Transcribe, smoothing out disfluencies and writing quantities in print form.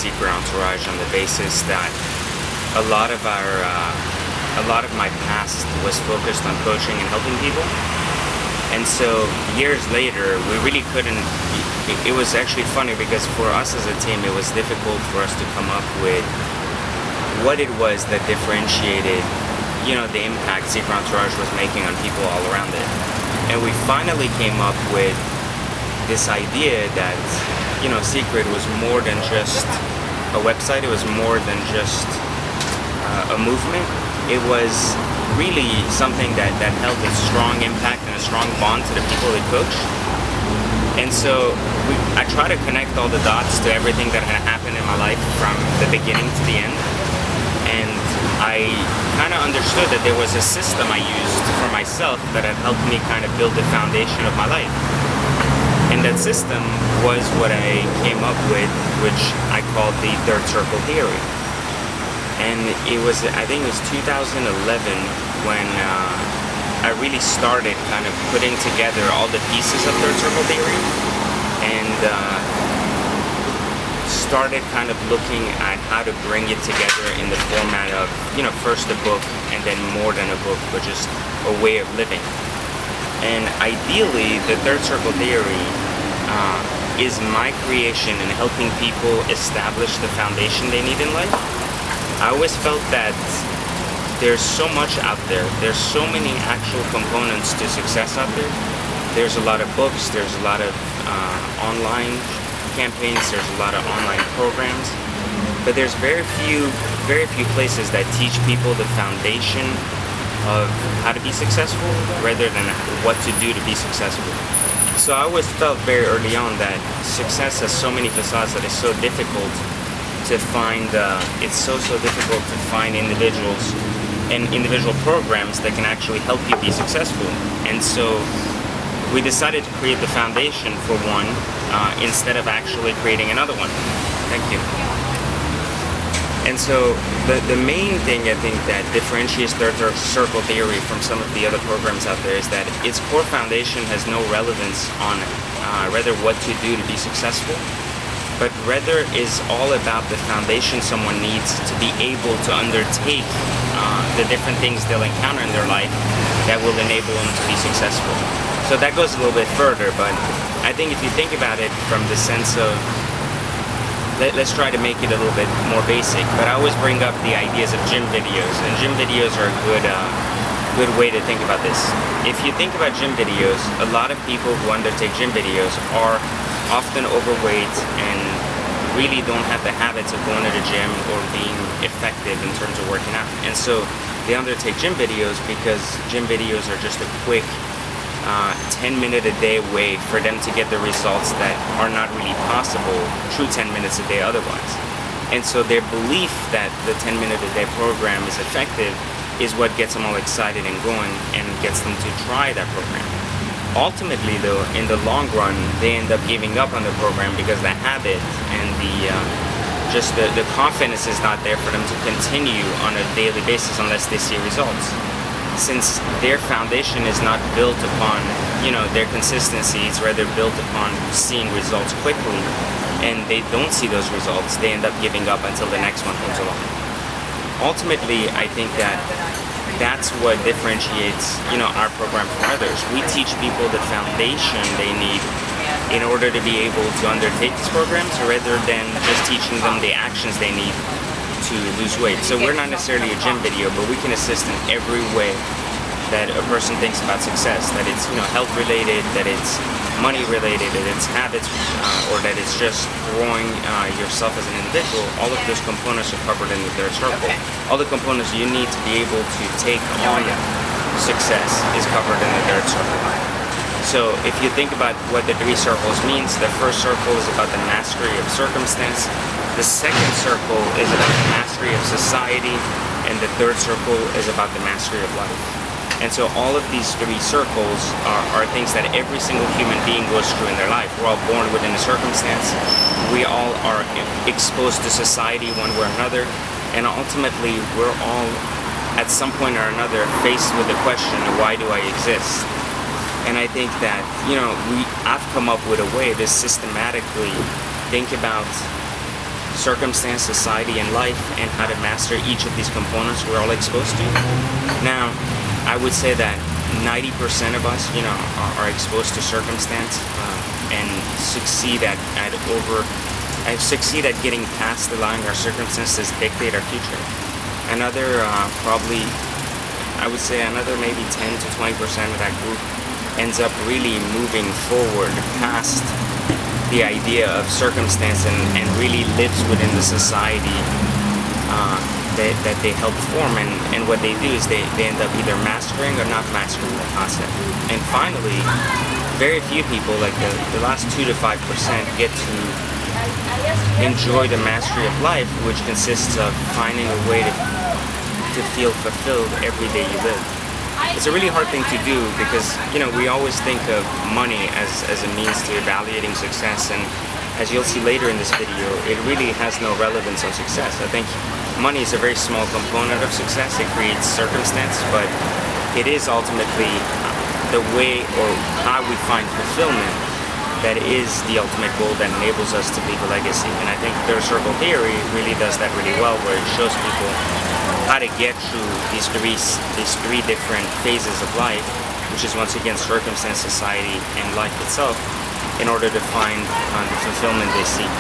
secret entourage on the basis that a lot of my past was focused on coaching and helping people. And so years later, we really couldn't. It was actually funny because for us as a team, it was difficult for us to come up with what it was that differentiated, the impact Secret Entourage was making on people all around it. And we finally came up with this idea that, Secret was more than just a website. It was more than just a movement. It was really something that held a strong impact and a strong bond to the people it coached. And so I try to connect all the dots to everything that had happened in my life from the beginning to the end. And I kind of understood that there was a system I used for myself that had helped me kind of build the foundation of my life. And that system was what I came up with, which I called the third circle theory. And I think it was 2011 when I really started kind of putting together all the pieces of third circle theory and started kind of looking at how to bring it together in the format of, first a book and then more than a book, but just a way of living. And ideally, the third circle theory is my creation in helping people establish the foundation they need in life. I always felt that there's so much out there. There's so many actual components to success out there. There's a lot of books. There's a lot of online campaigns. There's a lot of online programs. But there's very few places that teach people the foundation of how to be successful rather than what to do to be successful. So I always felt very early on that success has so many facades that it's so difficult to find, it's so difficult to find individuals and individual programs that can actually help you be successful. And so we decided to create the foundation for one instead of actually creating another one. Thank you. And so the main thing I think that differentiates third circle theory from some of the other programs out there is that its core foundation has no relevance on rather what to do to be successful, but rather is all about the foundation someone needs to be able to undertake the different things they'll encounter in their life that will enable them to be successful. So that goes a little bit further, but I think if you think about it from the sense of, let's try to make it a little bit more basic, but I always bring up the ideas of gym videos, and gym videos are a good way to think about this. If you think about gym videos, a lot of people who undertake gym videos are often overweight and really don't have the habits of going to the gym or being effective in terms of working out. And so they undertake gym videos because gym videos are just a quick 10-minute a day way for them to get the results that are not really possible through 10 minutes a day otherwise. And so their belief that the 10-minute a day program is effective is what gets them all excited and going and gets them to try that program. Ultimately though, in the long run, they end up giving up on the program because the habit and the confidence is not there for them to continue on a daily basis unless they see results. Since their foundation is not built upon, their consistency, it's rather built upon seeing results quickly, and they don't see those results, they end up giving up until the next one comes along. Ultimately, I think that's what differentiates, our program from others. We teach people the foundation they need in order to be able to undertake these programs, rather than just teaching them the actions they need to lose weight. So we're not necessarily a gym video, but we can assist in every way that a person thinks about success, that it's health related, that it's money related, that it's habits, or that it's just growing yourself as an individual. All of those components are covered in the third circle. All the components you need to be able to take on success is covered in the third circle. So if you think about what the three circles means, the first circle is about the mastery of circumstance, the second circle is about the mastery of society, and the third circle is about the mastery of life. And so all of these three circles are things that every single human being goes through in their life. We're all born within a circumstance. We all are exposed to society one way or another, and ultimately we're all at some point or another faced with the question, why do I exist? And I think that, I've come up with a way to systematically think about circumstance, society, and life, and how to master each of these components we're all exposed to. Now, I would say that 90% of us, are exposed to circumstance and succeed at getting past allowing our circumstances dictate our future. Another I would say another maybe 10 to 20% of that group ends up really moving forward past the idea of circumstance and really lives within the society that they help form, and what they do is they end up either mastering or not mastering the concept. And finally, very few people, like the last 2 to 5%, get to enjoy the mastery of life, which consists of finding a way to feel fulfilled every day you live. It's a really hard thing to do because, we always think of money as a means to evaluating success, and as you'll see later in this video, it really has no relevance on success. I think money is a very small component of success. It creates circumstance, but it is ultimately the way or how we find fulfillment that is the ultimate goal that enables us to leave a legacy. And I think third circle theory really does that really well, where it shows people how to get through these three different phases of life, which is once again circumstance, society, and life itself, in order to find the fulfillment they seek.